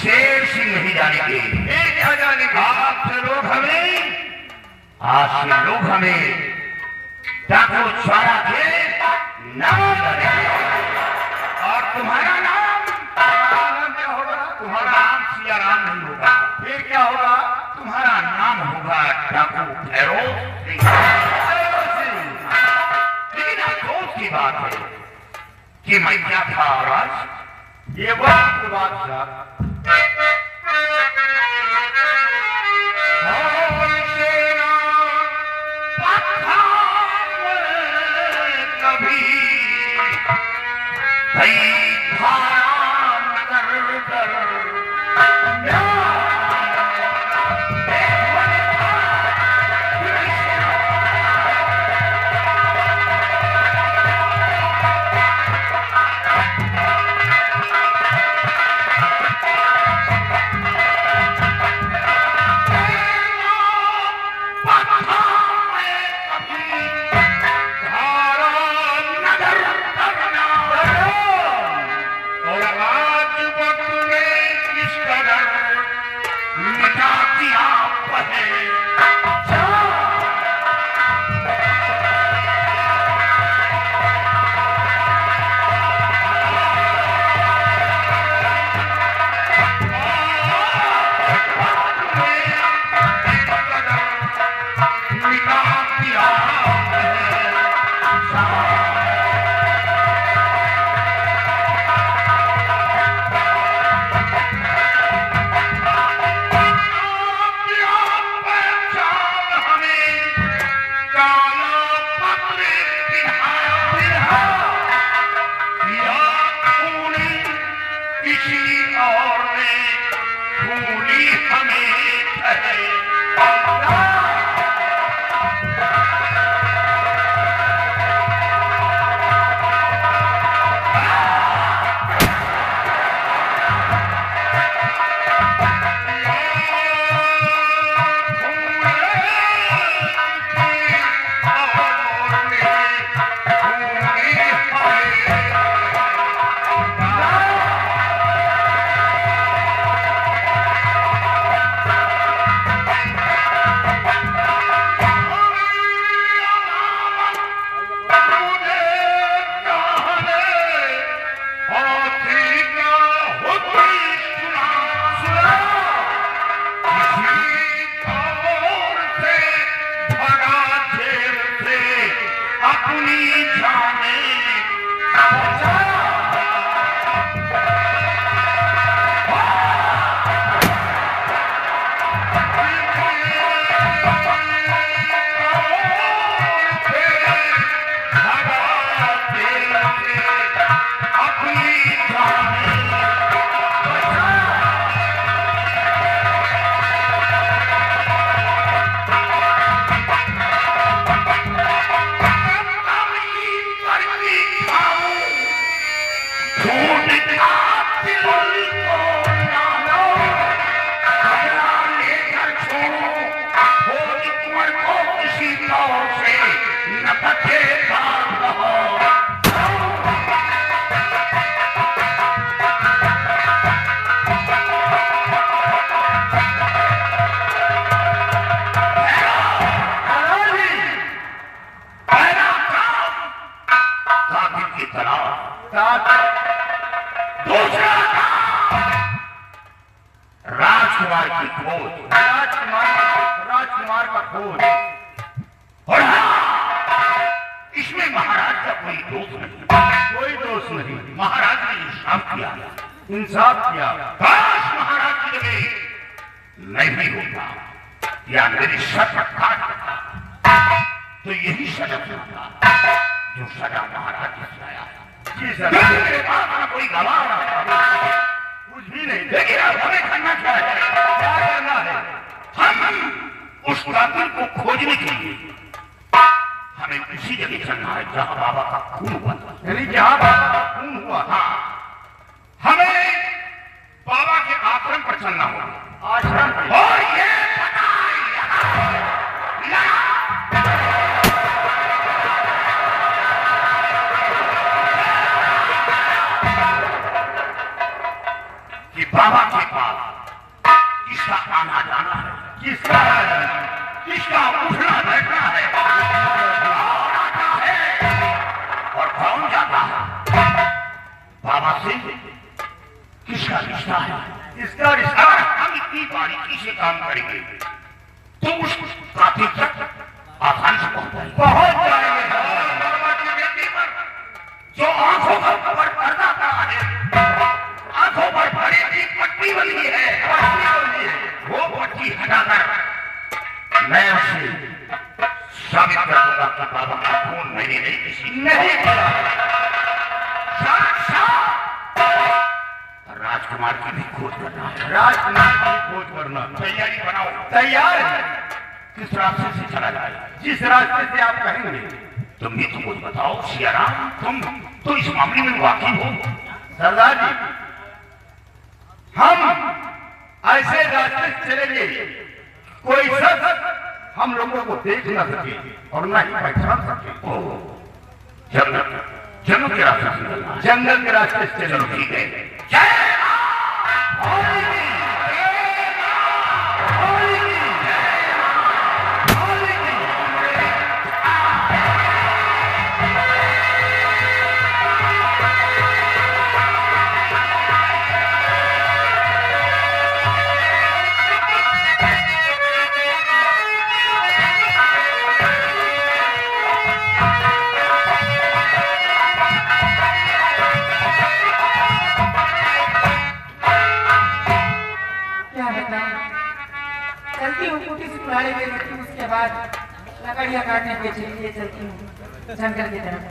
शेर सिंह ही जानेंगे। क्या जानेंगे? आपसे लोग हमें, आपसे लोग हमें डाकू चौरा के नाम जानेंगे। और तुम्हारा नाम क्या होगा? तुम्हारा नाम सिया राम नहीं होगा। फिर क्या होगा? तुम्हारा नाम होगा डाकू भैरव सिंह। लेकिन अफसोस की बात है कि मैं क्या था आज, ये वक्त बादशाह कभी भई धारा नगर कर राजकुमार की खोज, राजकुमार का खोज। और हाँ, इसमें महाराज का कोई दोष नहीं, कोई दोष नहीं। महाराज ने इंसाफ किया, इंसाफ किया। काश महाराज की जगह मैं भी होता या मेरी शर्त काट देता तो यही सजा होता जो सजा महाराज ने सुनाया। जी सर। मेरे पास ना कोई गवाह ना कुछ भी नहीं। लेकिन अब हमें करना क्या है? क्या करना है? हम उस कातिल को खोजने के लिए हमें उसी जगह चलना है जहां बाबा का खून हुआ था। यानी जहां बाबा का खून हुआ था, हमें बाबा के आश्रम पर चलना होगा। आश्रम पे। और ये पता यहाँ कि बाबा के पास किसका आना जाना है, किसका किसका उठना बैठना है, कौन आता है और कौन जाता है, बाबा से किसका रिश्ता है। इसका रिश्ता अगर हम इतनी बारीकी से काम करेंगे तो उस काफी तक आसानी से पहुंच जाएंगे। बाबा की बेटी पर जो आंखों पर पर्दा पड़ा है, आंखों पर बड़ी सी पट्टी बनी है, वो पट्टी हटाकर मैं उसे साबित कर दूंगा कि बाबा का खून मैंने नहीं किसी नहीं किया। राजकुमार की भी खोज करना है, राजकुमार की खोज करना। तैयारी बनाओ। तैयार है। किस रास्ते से चला जाए, जिस रास्ते से आप कहेंगे। तुम भी तो कुछ बताओ सियाराम, तुम तो इस मामले में वाकिफ हो। सरदार जी, हम ऐसे रास्ते से चलेंगे कोई शख्स हम लोगों को देख न सके और न ही पहचान सके। जंगल जंगल के रास्ते से चलना है। जंगल के रास्ते से चलो चलेंगे। ठीक है। जय चलती हूँ कुटी से पुराने में लेती हूँ, उसके बाद लकड़ियाँ काटने के लिए चलती हूँ जंगल की तरफ।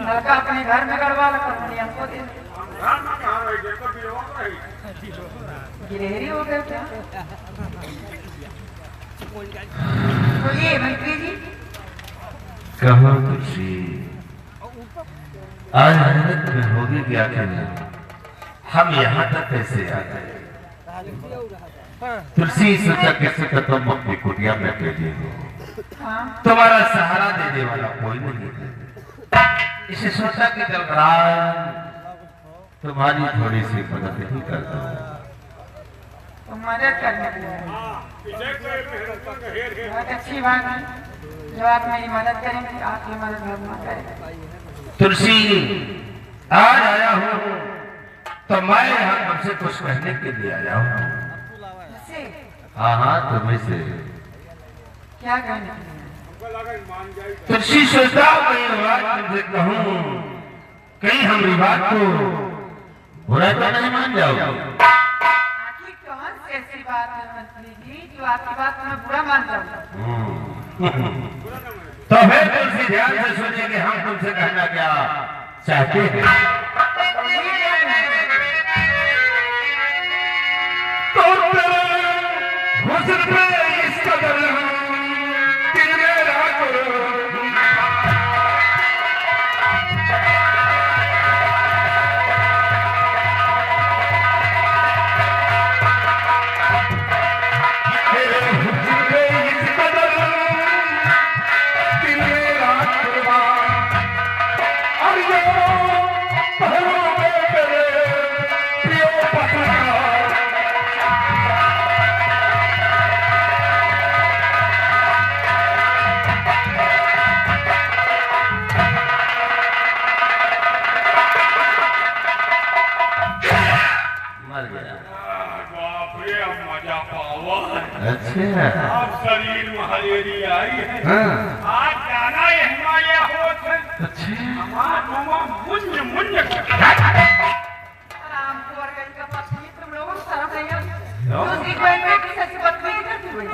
लड़का अपने घर में गड़वा लगा हमको दे गिरहरी हो गए क्या? बोलिए मंत्री जी। कहो तुलसी, आज मेहनत में होगी क्या खेलने, हम यहाँ तक कैसे आ गए? तुलसी सोचा कैसे तो तुम अपनी कुटिया में अकेले हो, तुम्हारा सहारा देने वाला कोई नहीं है। इसे सोचा कि जब रात तुम्हारी थोड़ी सी मदद ही करता हूँ। तो मदद करने के लिए बहुत अच्छी बात है। जो आप मेरी मदद करेंगे आपकी मदद भगवान करें। तुलसी आज आया हूँ तो मैं यहाँ तुमसे कुछ कहने के लिए आया हूँ। हाँ हाँ तुम्हें से क्या कहने के लिए? तुलसी सोचता हूँ कहीं बात तुमसे कहूँ, कहीं हमारी बात को बुरा तो नहीं मान जाओगे? आखिर कौन सी ऐसी बात है मंत्री जी जो आपकी बात को मैं बुरा मान जाऊँ? तो फिर तुलसी ध्यान से सुनिए कि हम तुमसे कहना क्या चाहते हैं। तो हुस्न पे इस कदर दिल मेरा अच्छा अब शरीर में हलेरी आई है। हाँ। आज जाना ये हिमालय होत है। अच्छा मुन्य मुन्य राम को और गई का पत्नी तुम लोगों को शर्म नहीं आती? दूसरी कोई बेटी से बदतमीजी करती हुई।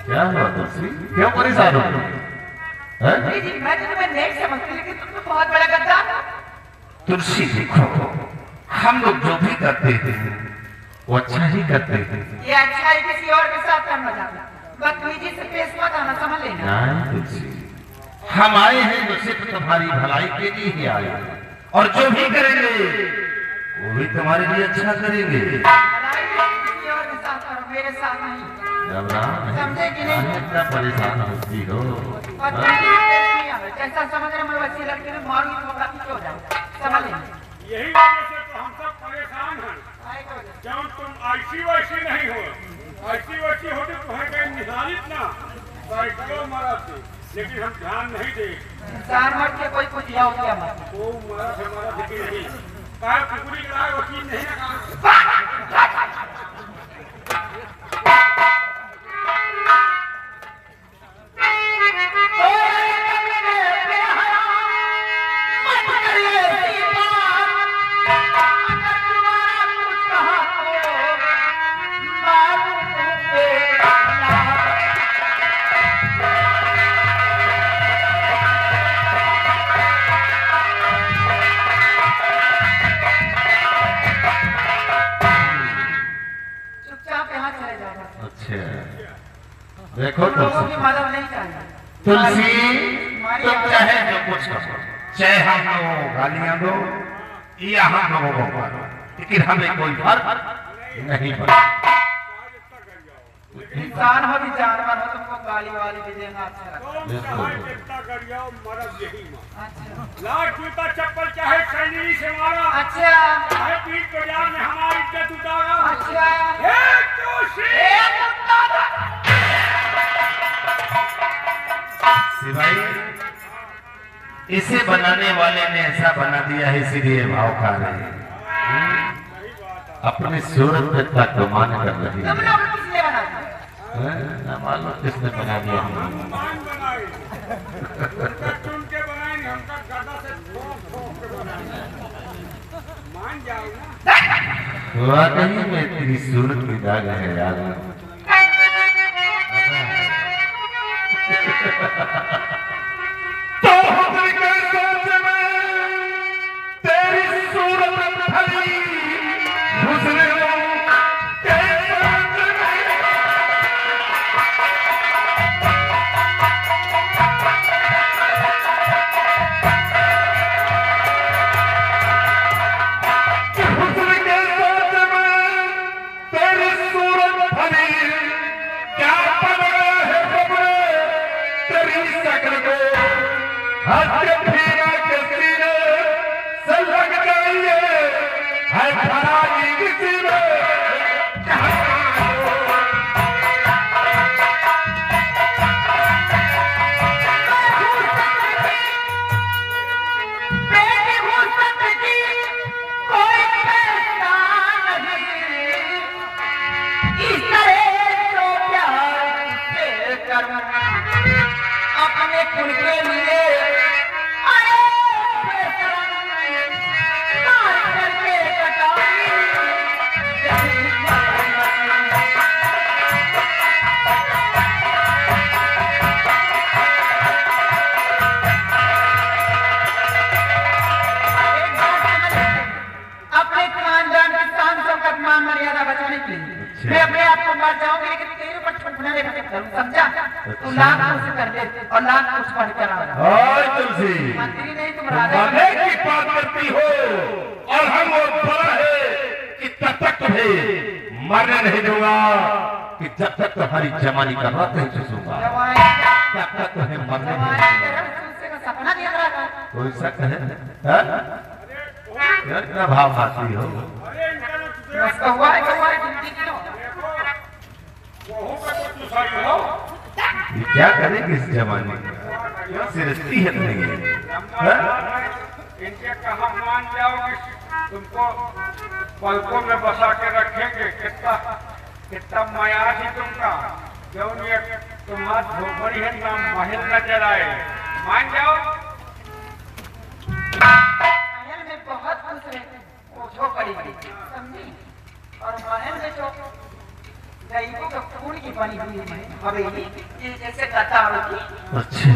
क्या हुआ तुलसी, क्यों परेशान हो? मंत्री जी मैं तो तुम्हें नहीं समझती लेकिन तुम तो बहुत बड़ा गद्दार हो। तुलसी देखो, हम लोग जो भी करते हैं वो अच्छा ही करते हैं। ये अच्छा है किसी और के साथ करना चाहता, बदतमीजी से पेश मत आना, समझ लेना। नहीं तुलसी, हम आए हैं तो सिर्फ तुम्हारी भलाई के लिए ही आए हैं, और जो भी करेंगे वो भी तुम्हारे लिए अच्छा करेंगे। भलाई किसी और के साथ करो, मेरे साथ नहीं। घबराओ समझे कि नहीं? नहीं, इतना परेशान होती हो। बदतमीजी से पेश नहीं आवे। जैसा समझ रहे मैं वैसी लड़की में मारूंगी तो बाकी क्यों जाए, समझ लेना। यही वजह से तो हम सब परेशान हैं। जब तुम ऐसी वैसी नहीं हो, ऐसी वैसी होती तो है कहीं निहारित ना साइकिलों मारा थी, लेकिन हम ध्यान नहीं दे। इंसान मर के कोई कुछ दिया हो क्या मत। वो मारा से हमारा फिक्र नहीं कहा, कुकुरी कराए वकील नहीं लगा। देखो लोगों की मदद नहीं चाहिए। तुलसी, तुम चाहे जो कुछ करो, चाहे हम लोगों को गालियां दो या हम लोगों को मारो, लेकिन हमें कोई फर्क नहीं पड़ता। इंसान हो भी जानवर हो, तुमको गाली वाली भी देना अच्छा लगता है। तुम चाहे जितना कर जाओ, मरद यही मार। अच्छा लाख जूता चप्पल चाहे सैनिक से मारा, अच्छा चाहे पीठ बाजार में हमारी इज्जत उतारा। अच्छा हे तुलसी, सिवाई इसे बनाने वाले ने ऐसा बना दिया है, इसीलिए भाव खा रहे हैं। अपनी सूरत पे तक गुमान कर रही तुम है। लोग किसने बना दिया? न मालूम किसने बना दिया। मान बनाए, उनका चुन के बनाएंगे, हमका गदा से ठोक के बनाएंगे। मान जाओ ना। वाकई में तेरी सूरत की दाग है यार। तो हुस्न के सोच में तेरी सूरत ढली, हुस्न के सोच में हुस्न के सोच में तेरी सूरत ढली, क्या बनाया है सबने तेरी शक्ल को, हर फिरा के सीने से लग गई है खराबी किसी में। लाख कुछ कर दे और लाख कुछ पढ़ कर आ ओए तुलसी, मंत्री नहीं तुम तुम राजा मरने की बात करती हो और हम वो बड़ा है कि तब तक तुम्हें मरने नहीं दूंगा कि जब तक तुम्हारी जवानी का रात नहीं चूसूंगा तब तक तुम्हें मरने नहीं दूंगा। सपना देख रहा था कोई शक है? हाँ? यार क्या भाव खाती हो? अरे इनका ना तुझे बस कौवा है जिंदगी की लो वहू का तो तू सही हो ये क्या करेगी इस जमाने में? क्यों सिरस्ती है नहीं? हाँ? इनके कहा मान जाओगे तुमको पलकों में बसा के रखेंगे कितना कितना माया थी तुमका जो ये तुम्हारा झोपड़ी है ना महल नजर आए मान जाओ महल में बहुत खुश रहते वो झोपड़ी समझी और महल में जो गरीबों के खून की बनी हुई हवेली ये जैसे कतारों की अच्छा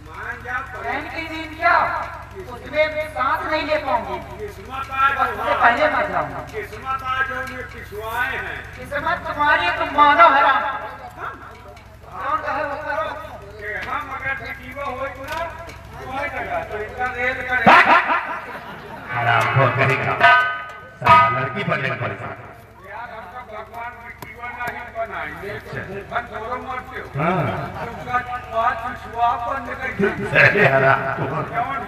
मान जाओ बहन की नींद क्या उसमें सांस नहीं ले पाऊंगी किस्मत उससे पहले मर जाऊंगा किस्मत आज जो में पिछुआए हैं किस्मत तुम्हारी तुम मानो हराम कौन कहे वो करो कि हम अगर जीवा हो तो ना तुम्हारी जगह तो इनका रेल करे आराम हो करेगा साला लड़की बनने में परेशान यार हमका भगवान की जीवन नहीं बनाएंगे भूखन थोड़ा मरते हो हाँ तुमका बात पिछुआ पर निकल अरे हराम क्यों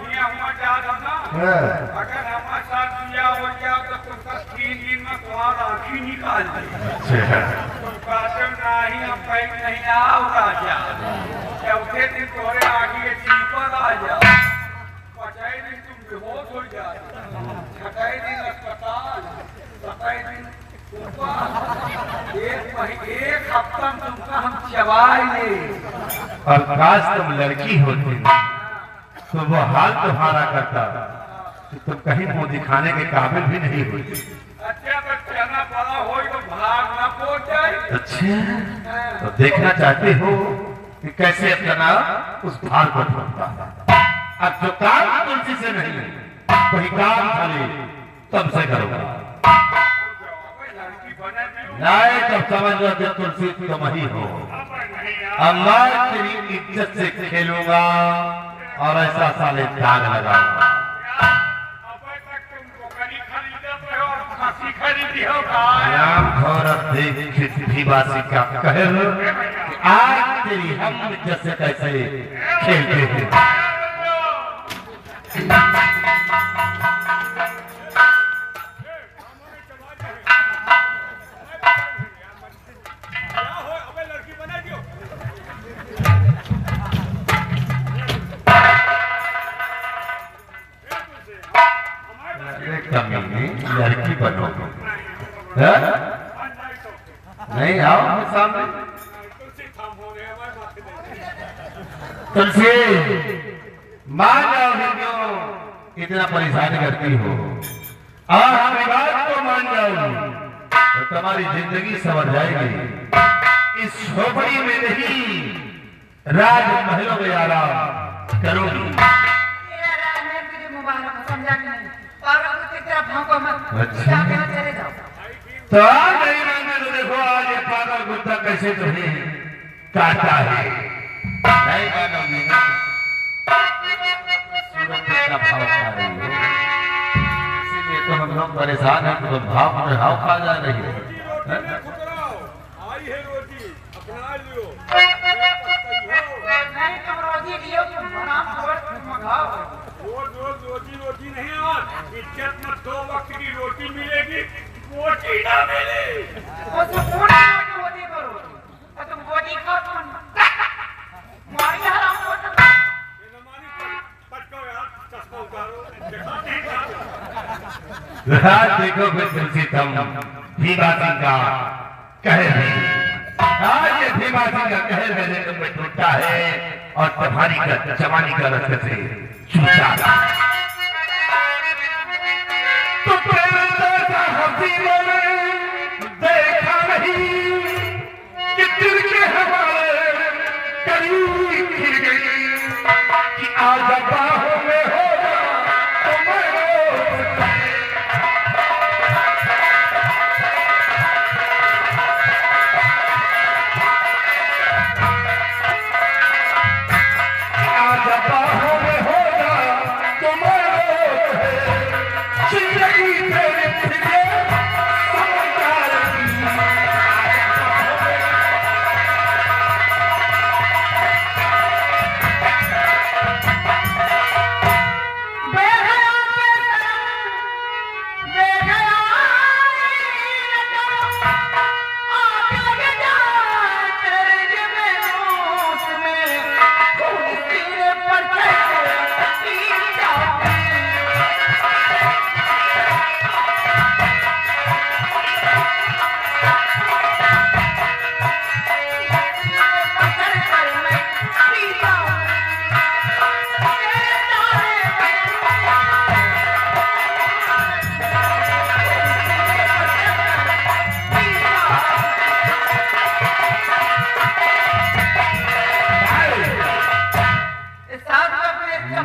हिया हुआ जा रहा ना हाँ अगर हमारे साथ दिया हो गया तो तुमका 3 दिन में तुम्हारा आँखी निकाल दी अच्छा तुम कहते हो नहीं हम कहीं नहीं आओ राजा चौथे दिन तोरे आगे चीपर आ जा 5 दिन तुम बेहोश हो जाए 6 दिन अस्पताल 7 दिन एक हफ्ता तुमका हम चबाए ले और काश तुम लड़की होती तो वो हाल तुम्हारा करता कि तुम कहीं मुंह दिखाने के काबिल भी नहीं होती। अच्छा बच्चा ना बड़ा हो तो भाग ना पहुंच जाए अच्छा तो देखना चाहते हो कि कैसे अपना उस भार को ढूंढता है। अब जो काम तुलसी से नहीं वही काम खाली तब से करोगा लड़की बने भी नहीं तब समझ लो कि तुलसी तुम ही हो। अब मैं तेरी इज्जत से खेलूंगा और ऐसा साले दाग लगाऊंगा। अब तक तुम बकरी खरीदते हो और खसी खरीदी हो का राम घोरत देख भीवासी का कहल कि आज तेरी हम इज्जत से कैसे खेलते हैं। लड़की बना दियो अरे कमीने लड़की बनोगे हाँ? नहीं आओ मेरे सामने तुलसी मान जाओ क्यों इतना परेशान करती हो और हमारी बात को मान जाओ तो तुम्हारी जिंदगी संवर जाएगी। इस झोपड़ी में नहीं राजमहलों में आराम करोगी। तेरा राज में तुझे मुबारक हो, समझा कि नहीं पागल कुत्ते की तरह भौंको मत अच्छा। जाके ना चले जाओ तो आज नहीं मानते तो देखो आज ये पागल कुत्ता कैसे तुम्हें काटता है। नहीं मानोगी ना सूरत का भाव खा रही हो इसीलिए तो हम लोग परेशान हैं। तो भाव में भाव खा जा रही है हैं? आई है रोटी अपना लियो नहीं तुम रोजी लियो तुम आराम करो तुम खाओ रोज रोज रोटी नहीं और इज्जत में 2 वक्त की रोटी मिलेगी रोटी ना मिले वो सुकून की रोटी करो और तुम रोटी खाओ तुम मारी हराम को तुम ये नमानी पटको यार चश्मा उतारो देखा नहीं आज देखो फिर तुलसी तुम भीमा सिंह का कहर है। आज ये भीमा सिंह का कहर मेरे तुम में टूटा है और तुम्हारी जवानी का रक्त से चूसा तो जैसा हसीनों ने देखा नहीं कि दिल के हमारे करीब खिल गई कि आज बाहों में होगा तो मैं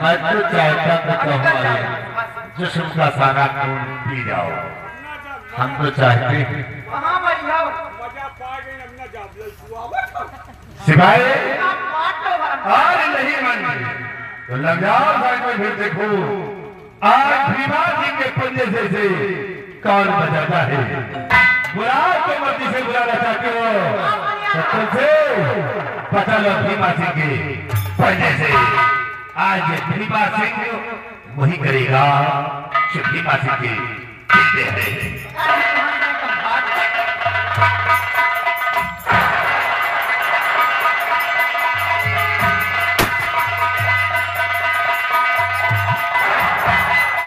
मैं तो चाहता था कि हमारे जिस्म का सारा खून पी जाओ। हम तो चाहते हैं वहाँ मर जाओ। मजा पा गई अपना जाबल सुआवत सिपाही आप काट लो वहाँ। आज नहीं मान तो लग जाओ भाई को फिर देखो आज भीमा जी के पंजे से कौन बजाता है। बुलाओ तो मर्जी से बुलाना चाहते हो तो से पता लो भीमा सिंह के पंजे से। आज भीमा सिंह वही करेगा जो भीमा सिंह के दिल में है।